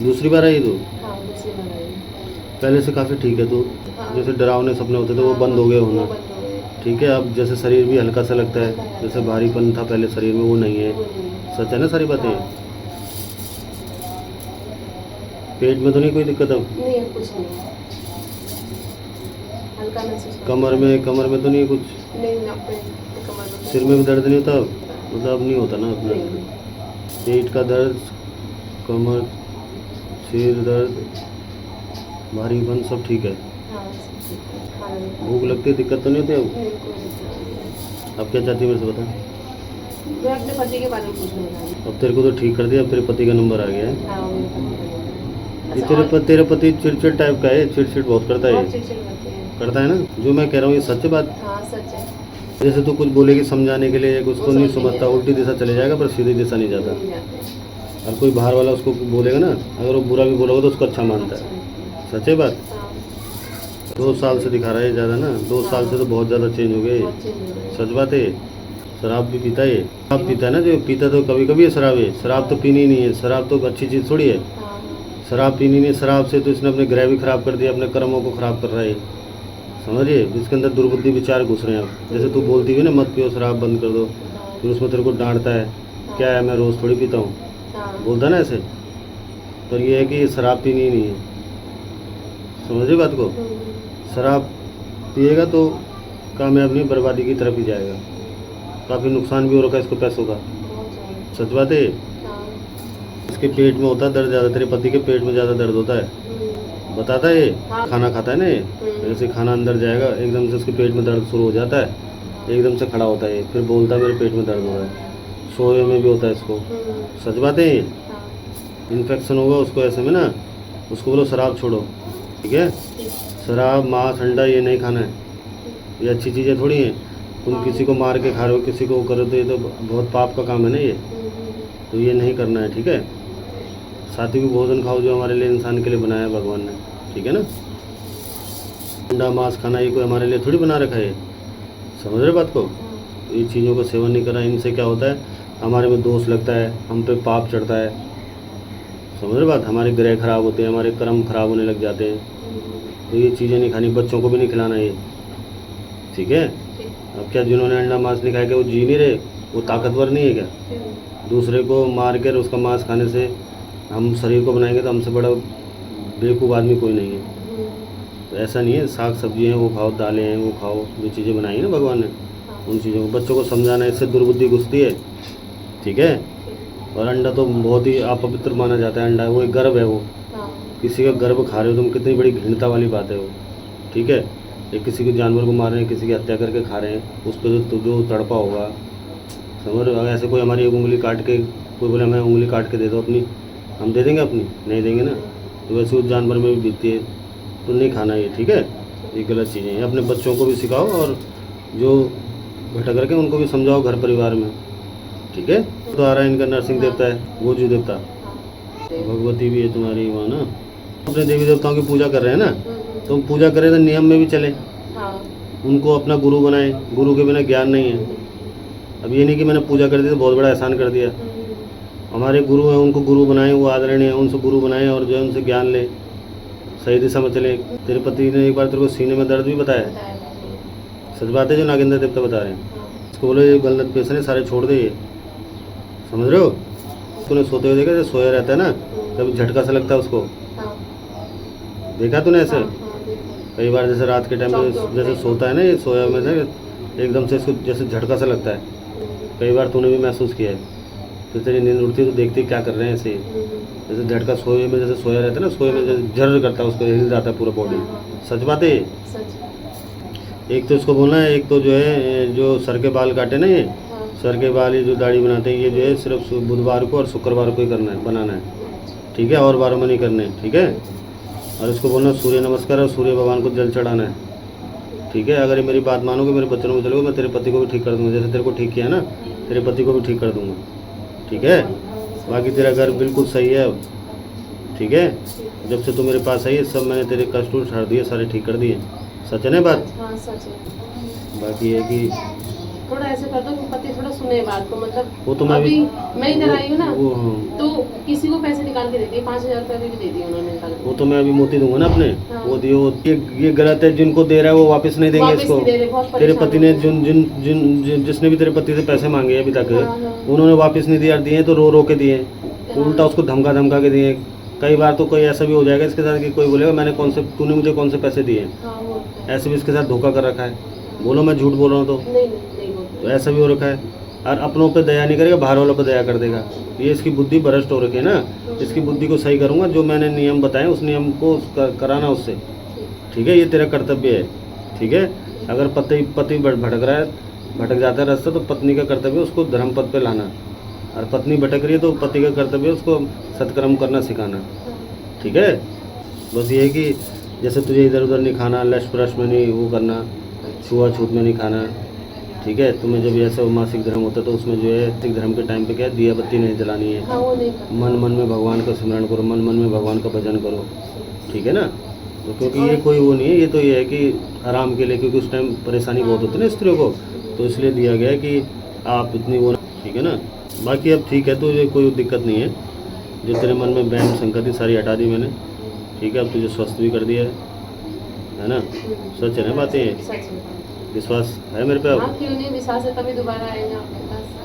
दूसरी बार आई तू? हाँ दूसरी बार आई। पहले से काफ़ी ठीक है तू? हाँ। जैसे डरावने सपने होते थे वो बंद हो गए होना? वो बंद हो गए। ठीक है, अब जैसे शरीर भी हल्का सा लगता है, जैसे भारीपन था पहले शरीर में वो नहीं है। वो नहीं है। सच है ना सारी बातें? हाँ। पेट में तो नहीं कोई दिक्कत अब? नहीं अब कुछ नहीं है, हल्का महसूस होता कमर है। में तो नहीं कुछ? नहीं ना, कमर में सिर में भी दर्द नहीं होता अब? मतलब अब नहीं होता ना अपना? नहीं। पेट का दर्द, कमर, सिर दर्द, भारीपन सब ठीक है? हाँ सब ठीक है, खाना नहीं खाते। भूख लगती है, दिक्कत तो नहीं होती अब? नहीं कोई दिक्कत नहीं है। अब क्या चाहती है मेरे से बता? मैं अपने पति के बारे में पूछने वाली हूँ। अब तेरे को तो ठीक कर दिया, अब तेरे पति का नंबर आ गया है। हाँ वो मेरे पति का नंबर है। ये अच्छा, और तेरे पति चिड़चिड़ टाइप का है, चिड़चिड़ बहुत करता है बहुत ये। चिड़चिड़ करते हैं। करता है ना? जो मैं कह रहा हूँ ये सच बात? हाँ सच है। जैसे तू कुछ बोलेगी समझाने के लिए, कुछ वो तो नहीं समझ नहीं समझता, आता। उल्टी दिशा चले जाएगा पर सीधी दिशा नहीं जाता। नहीं जाते। और कोई बाहर वाला उसको बोलेगा ना, अगर वो बुरा भी बोलोगे तो उसको अच्छा मानता अच्छा है। लगता है। सच है बात? हाँ 2 साल से दिखा रहा है ज़्यादा ना, 2 साल से तो बहुत ज़्यादा चेंज हो गए। बहुत चेंज हो गए। सच बात है। शराब भी पीता है ये? शराब पीता है ना, जो पीता तो कभी कभी है शराब है, शराब तो पीनी ही नहीं है, शराब तो अच्छी चीज़ थोड़ी है। हाँ शराब पीनी नहीं, शराब से तो इसने अपने ग्रह भी खराब कर दिया, अपने कर्मों को खराब कर रहा है। समझिए, जिसके अंदर दुर्बुद्धि विचार घुस रहे हैं अब। जैसे तू बोलती हुई ना मत पियो, शराब बंद कर दो, हाँ फिर उसमें तेरे को डांटता है, क्या है मैं रोज़ थोड़ी पीता हूँ, हाँ। बोलता है ना ऐसे। पर ये है कि शराब पीनी ही नहीं है। समझिए बात को? शराब पिएगा तो कामयाब नहीं, बर्बादी की तरफ ही जाएगा। काफ़ी नुकसान भी हो रखा है इसको पैसों का। बहुत ज़्यादा। सच बात है। हाँ। इसके पेट में होता है दर्द ज़्यादा, तेरे पति के पेट में ज़्यादा दर्द होता है, बताता है ये। हाँ। खाना खाता है ना ये, जैसे खाना अंदर जाएगा एकदम से उसके पेट में दर्द शुरू हो जाता है, एकदम से खड़ा होता है ये, फिर बोलता है मेरे पेट में दर्द हो रहा है। सोए में भी होता है इसको। सच बात है ये। हाँ। इन्फेक्शन होगा उसको ऐसे में ना, उसको बोलो शराब छोड़ो, ठीक है? शराब, मांस, अंडा ये नहीं खाना है, ये अच्छी चीज़ें थोड़ी हैं। तुम किसी को मार के खा रहे हो, किसी को करो तो ये तो बहुत पाप का काम है ना ये, तो ये नहीं करना है, ठीक है? सात्विक भोजन खाओ जो हमारे लिए, इंसान के लिए बनाया है भगवान ने, ठीक है ना? अंडा मांस खाना ये कोई हमारे लिए थोड़ी बना रखा है। समझ रहे बात को? तो ये चीज़ों का सेवन नहीं करना, इनसे क्या होता है, हमारे में दोष लगता है, हम पे पाप चढ़ता है। समझ रहे बात? हमारे ग्रह खराब होते हैं, हमारे कर्म खराब होने लग जाते हैं। तो ये चीज़ें नहीं खानी, बच्चों को भी नहीं खिलाना ये, ठीक है? अब क्या जिन्होंने अंडा मांस नहीं खाया क्या वो जी नहीं रहे? वो ताकतवर नहीं है क्या? दूसरे को मार कर उसका मांस खाने से हम शरीर को बनाएंगे तो हमसे बड़ा बेवकूफ़ आदमी कोई नहीं है। तो ऐसा नहीं है, साग सब्जी हैं वो खाओ, दालें हैं वो खाओ, जो चीज़ें बनाई हैं ना भगवान ने, उन चीज़ों को बच्चों को समझाना, इससे दुर्बुद्धि घुसती है, ठीक है? और अंडा तो बहुत ही अपवित्र माना जाता है, अंडा वो एक गर्भ है, वो किसी का गर्भ खा रहे हो तुम, कितनी बड़ी घृणता वाली बात है वो, ठीक है? एक किसी के जानवर को मार रहे हैं, किसी की हत्या करके खा रहे हैं, उस पर जो तड़पा होगा। समझ रहे हो? ऐसे कोई हमारी एक उंगली काट के, कोई बोले हमें उंगली काट के दे दो अपनी, हम दे देंगे अपनी? नहीं देंगे ना। तो वैसे उस जानवर में भी बीतती है, तो नहीं खाना ये, ठीक है? ये गलत चीज़ें हैं, अपने बच्चों को भी सिखाओ और जो भटक रखे उनको भी समझाओ घर परिवार में, ठीक है? तो आ रहा है इनका नरसिंह देवता है, गोजू देवता, भगवती भी है तुम्हारी वहाँ ना। अपने देवी देवताओं की पूजा कर रहे हैं ना, तो पूजा करें तो नियम में भी चले, उनको अपना गुरु बनाएं, गुरु के बिना ज्ञान नहीं है। अब ये नहीं कि मैंने पूजा कर दी तो बहुत बड़ा एहसान कर दिया। हमारे गुरु हैं, उनको गुरु बनाएं, वो आदरणीय हैं, उनसे गुरु बनाएं और जो है उनसे ज्ञान लें, सही दिशा में चले। तेरे पति ने एक बार तेरे को सीने में दर्द भी बताया, सच बात है जो नागेंद्र देवता बता रहे हैं। इसको बोलो ये गलत पेशे सारे छोड़ दे ये, समझ रहे हो? तूने सोते हुए देखा, जैसे सोया रहता है ना कभी झटका सा लगता है उसको, देखा तूने ऐसे? कई बार जैसे रात के टाइम पे जैसे सोता है ना, ये सोया में ना एकदम से इसको जैसे झटका सा लगता है, कई बार तूने भी महसूस किया है। तो तेरी नींद उड़ती है तो देखती क्या कर रहे हैं ऐसे, जैसे झटका सोए में जैसे सोया रहता है ना, सोए में जैसे झर्र करता है, उसको हिल जाता है पूरा बॉडी। सच बात है। एक तो इसको बोलना है, एक तो जो है जो सर के बाल काटे ना, ये सर के बाल, ये जो दाढ़ी बनाते हैं, ये जो है सिर्फ बुधवार को और शुक्रवार को ही करना है, बनाना है, ठीक है? और बारों में नहीं करने, ठीक है? और इसको बोलना सूर्य नमस्कार और सूर्य भगवान को जल चढ़ाना है, ठीक है? अगर ये मेरी बात मानोगे, मेरे बच्चों में चलोगे, मैं तेरे पति को भी ठीक कर दूँगा, जैसे तेरे को ठीक किया ना, तेरे पति को भी ठीक कर दूँगा, ठीक है? बाकी तेरा घर बिल्कुल सही है अब, ठीक है? जब से तू मेरे पास आई है सब मैंने तेरे कष्ट उठाड़ दिए, सारे ठीक कर दिए। सच है ना बात? हाँ सच है। बाकी है कि थोड़ा ऐसे कर दो कि पति थोड़ा सुने बात को, मतलब वो तो मैं अभी भी मैं इधर आई हूँ ना, वो हाँ तो किसी को पैसे निकाल के दे दिए, 5,000 रुपये भी दे दिए उन्होंने निकाल के। वो तो मैं अभी मोती दूंगा ना अपने। हाँ। वो दियो ये गलत है, जिनको दे रहा है वो वापस नहीं देंगे वापस इसको। नहीं दे रहे, बहुत तेरे परेशान पति हो ने गए। जिन जिन जिन जिन- जिसने भी तेरे पति से पैसे मांगे अभी तक, हाँ, हाँ। उन्होंने वापस नहीं दिया, दिए तो रो रो के दिए, उल्टा उसको धमका धमका के दिए। कई बार तो कोई ऐसा भी हो जाएगा इसके साथ कि कोई बोलेगा मैंने तूने मुझे कौन से पैसे दिए, हाँ, वो होता है। ऐसे भी इसके साथ धोखा कर रखा है। बोलो मैं झूठ बोल रहा हूँ तो नहीं बोलते। तो ऐसा भी हो रखा है। और अपनों पे दया नहीं करेगा, बाहर वालों पे दया कर देगा। ये इसकी बुद्धि भ्रष्ट हो रखी है ना। इसकी बुद्धि को सही करूँगा, जो मैंने नियम बताए उस नियम को कराना उससे, ठीक है। ये तेरा कर्तव्य है, ठीक है। अगर पति भटक रहा है, भटक जाता है रास्ता, तो पत्नी का कर्तव्य है उसको धर्म पथ पे लाना, और पत्नी भटक रही है तो पति का कर्तव्य है उसको सत्कर्म करना सिखाना, ठीक है। बस ये है कि जैसे तुझे इधर उधर नहीं खाना, लश प्रश में नहीं वो करना, छुआछूत में नहीं खाना, ठीक है। तुम्हें जब ऐसा मासिक धर्म होता है तो उसमें जो है मासिक धर्म के टाइम पे क्या है, दिया बत्ती नहीं जलानी है। हाँ, वो नहीं करते। मन मन में भगवान का स्मरण करो, मन मन में भगवान का भजन करो, ठीक है ना। तो क्योंकि ये कोई वो नहीं है, ये तो ये है कि आराम के लिए, क्योंकि उस टाइम परेशानी बहुत होती है ना स्त्रियों को, तो इसलिए दिया गया है कि आप इतनी वो, ठीक है ना। बाकी अब ठीक है, तो ये कोई दिक्कत नहीं है। जो तेरे मन में बैम शंका थी सारी हटा दी मैंने, ठीक है। अब तुझे स्वस्थ भी कर दिया है ना। सच है ना बातें, सच है। विश्वास है मेरे पे अब। हाँ, क्यों नहीं, विश्वास है तभी दोबारा आएंगे आपके पास।